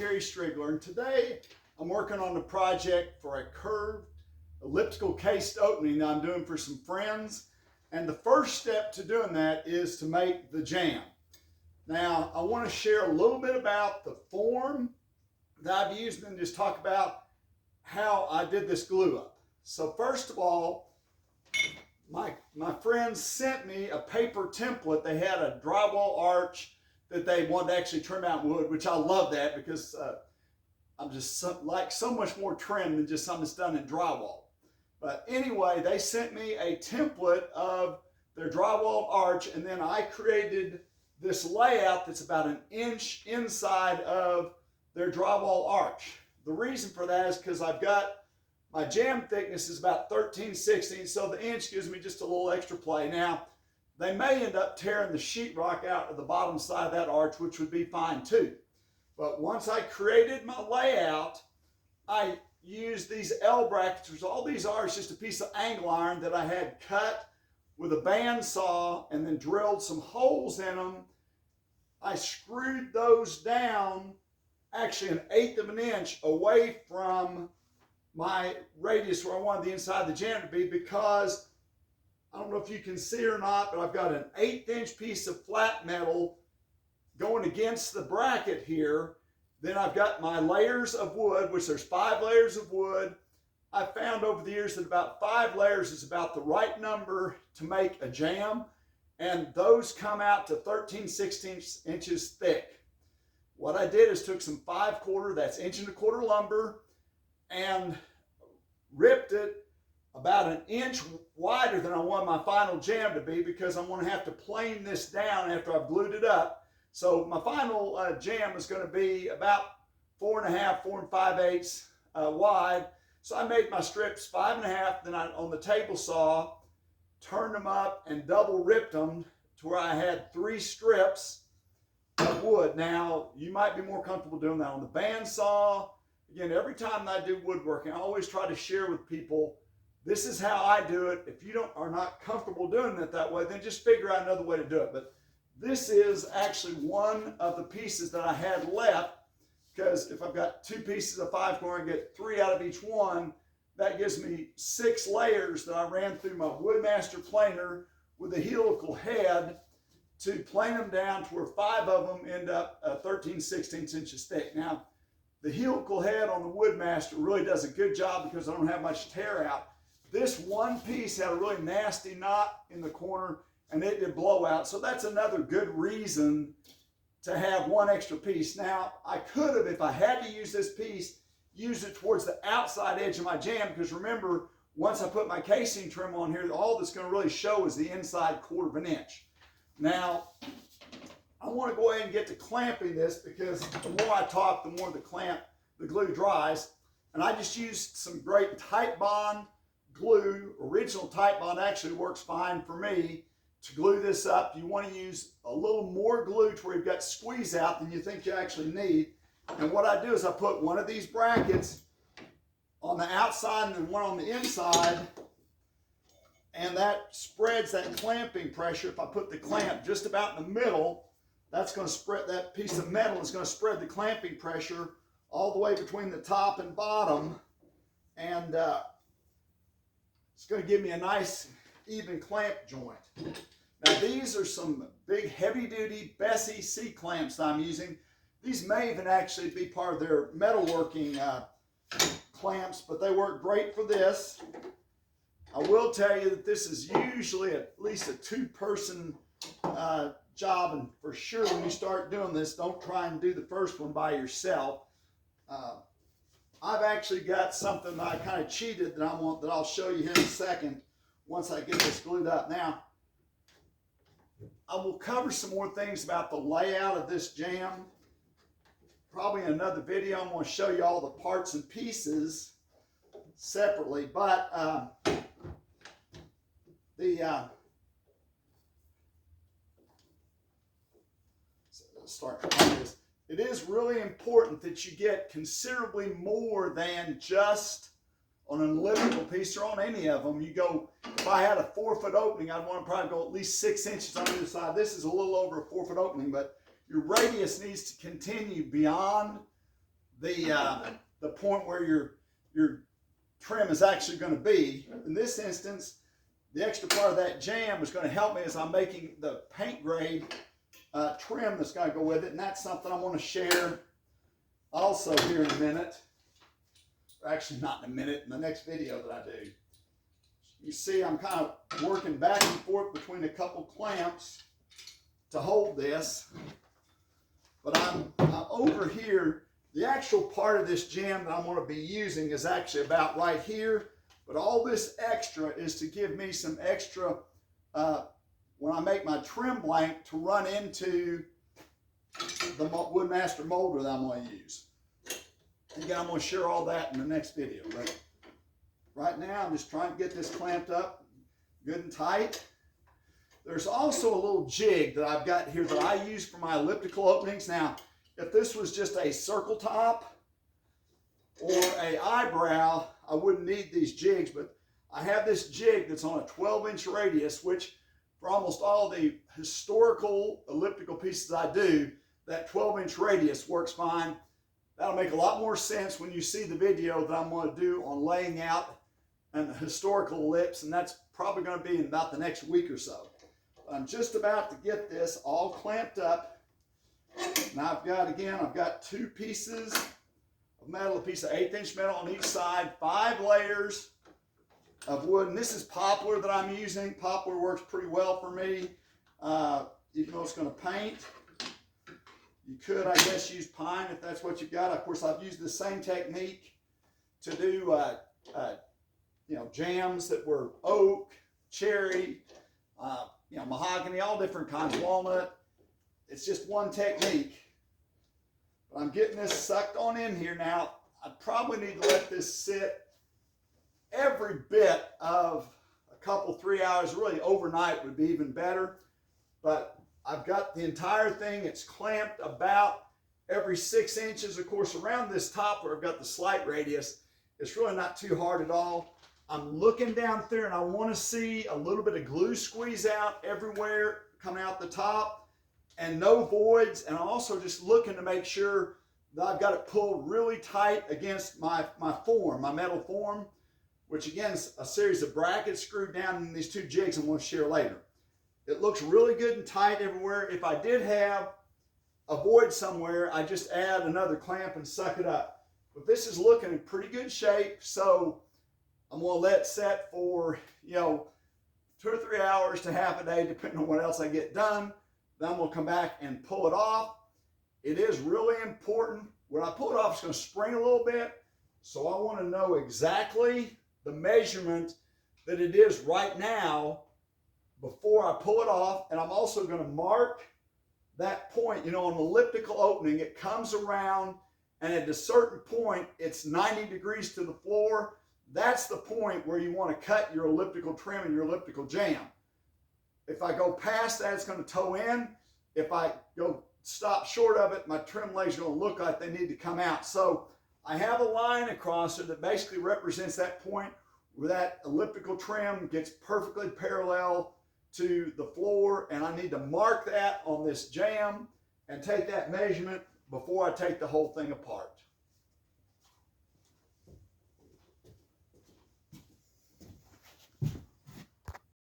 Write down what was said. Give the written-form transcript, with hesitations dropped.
Gary Striegler, and today I'm working on the project for a curved elliptical cased opening that I'm doing for some friends. And the first step to doing that is to make the jamb. Now, I want to share a little bit about the form that I've used and just talk about how I did this glue up. So first of all, my friends sent me a paper template. They had a drywall arch that they wanted to actually trim out wood, which I love that because I'm just like so much more trim than just something that's done in drywall. But anyway, they sent me a template of their drywall arch, and then I created this layout that's about an inch inside of their drywall arch. The reason for that is because I've got my jamb thickness is about 13/16, so the inch gives me just a little extra play. Now, they may end up tearing the sheetrock out of the bottom side of that arch, which would be fine too. But once I created my layout, I used these L brackets, which all these are is just a piece of angle iron that I had cut with a bandsaw and then drilled some holes in them. I screwed those down actually 1/8 of an inch away from my radius where I wanted the inside of the jamb to be, because I don't know if you can see or not, but I've got an 1/8 inch piece of flat metal going against the bracket here. Then I've got my layers of wood, which there's 5 layers of wood. I found over the years that about 5 layers is about the right number to make a jamb, and those come out to 13/16 inches thick. What I did is took some 5/4, that's 1.25 inch lumber, and ripped it about an inch wider than I want my final jamb to be, because I'm going to have to plane this down after I've glued it up. So my final jamb is going to be about 4.5, 4 5/8 wide. So I made my strips 5.5, then I, on the table saw, turned them up and double ripped them to where I had 3 strips of wood. Now, you might be more comfortable doing that on the bandsaw. Again, every time I do woodworking, I always try to share with people, this is how I do it. If you are not comfortable doing it that way, then just figure out another way to do it. But this is actually one of the pieces that I had left, because if I've got 2 pieces of 5/4 and get 3 out of each one, that gives me 6 layers that I ran through my Woodmaster planer with a helical head to plane them down to where 5 of them end up 13/16 inches thick. Now, the helical head on the Woodmaster really does a good job because I don't have much tear out. This one piece had a really nasty knot in the corner, and it did blow out. So that's another good reason to have 1 extra piece. Now, I could have, if I had to use this piece, used it towards the outside edge of my jamb, because remember, once I put my casing trim on here, all that's going to really show is the inside 1/4 inch. Now, I want to go ahead and get to clamping this, because the more I talk, the more the glue dries. And I just used some great Titebond glue. Original Titebond actually works fine for me to glue this up. You want to use a little more glue to where you've got squeeze out than you think you actually need. And what I do is I put one of these brackets on the outside and then one on the inside, and that spreads that clamping pressure. If I put the clamp just about in the middle, that's going to spread, that piece of metal is going to spread the clamping pressure all the way between the top and bottom, and it's going to give me a nice even clamp joint. Now, these are some big heavy-duty Bessie C clamps I'm using. These may even actually be part of their metalworking clamps, but they work great for this. I will tell you that this is usually at least a 2-person job, and for sure when you start doing this, don't try and do the first one by yourself. I've actually got something that I kind of cheated that I'll show you here in a second once I get this glued up. Now, I will cover some more things about the layout of this jamb. Probably in another video, I'm going to show you all the parts and pieces separately, but start on this. It is really important that you get considerably more than just on an elliptical piece or on any of them. You go, if I had a 4-foot opening, I'd want to probably go at least 6 inches on either side. This is a little over a 4-foot opening, but your radius needs to continue beyond the point where your trim is actually going to be. In this instance, the extra part of that jamb is going to help me as I'm making the paint grade trim that's going to go with it, and that's something I'm going to share also here in a minute. Or actually, not in a minute, in the next video that I do. You see, I'm kind of working back and forth between a couple clamps to hold this, but I'm over here. The actual part of this jamb that I'm going to be using is actually about right here, but all this extra is to give me some extra, when I make my trim blank, to run into the Woodmaster molder that I'm going to use. Again, I'm going to share all that in the next video, but right now I'm just trying to get this clamped up good and tight. There's also a little jig that I've got here that I use for my elliptical openings. Now, if this was just a circle top or an eyebrow, I wouldn't need these jigs, but I have this jig that's on a 12-inch radius, which for almost all the historical elliptical pieces I do, that 12-inch radius works fine. That'll make a lot more sense when you see the video that I'm going to do on laying out an historical ellipse, and that's probably going to be in about the next week or so. I'm just about to get this all clamped up. Now I've got two pieces of metal, a piece of 1/8-inch metal on each side, 5 layers of wood, and this is poplar that I'm using. Poplar works pretty well for me, even though it's going to paint. You could, I guess, use pine if that's what you've got. Of course, I've used the same technique to do, jambs that were oak, cherry, mahogany, all different kinds, walnut. It's just one technique. But I'm getting this sucked on in here now. I probably need to let this sit every bit of a couple, 3 hours. Really, overnight would be even better. But I've got the entire thing. It's clamped about every 6 inches. Of course, around this top where I've got the slight radius, it's really not too hard at all. I'm looking down there and I want to see a little bit of glue squeeze out everywhere coming out the top and no voids. And I'm also just looking to make sure that I've got it pulled really tight against my form, my metal form, which again is a series of brackets screwed down in these 2 jigs I'm going to share later. It looks really good and tight everywhere. If I did have a void somewhere, I just add another clamp and suck it up. But this is looking in pretty good shape, so I'm going to let it set for, 2 or 3 hours to half a day, depending on what else I get done. Then I'm going to come back and pull it off. It is really important. When I pull it off, it's going to spring a little bit, so I want to know exactly the measurement that it is right now before I pull it off. And I'm also going to mark that point. On an elliptical opening, it comes around, and at a certain point, it's 90 degrees to the floor. That's the point where you want to cut your elliptical trim and your elliptical jamb. If I go past that, it's going to toe in. If I go stop short of it, my trim legs are going to look like they need to come out. So I have a line across it that basically represents that point where that elliptical trim gets perfectly parallel to the floor, and I need to mark that on this jamb and take that measurement before I take the whole thing apart.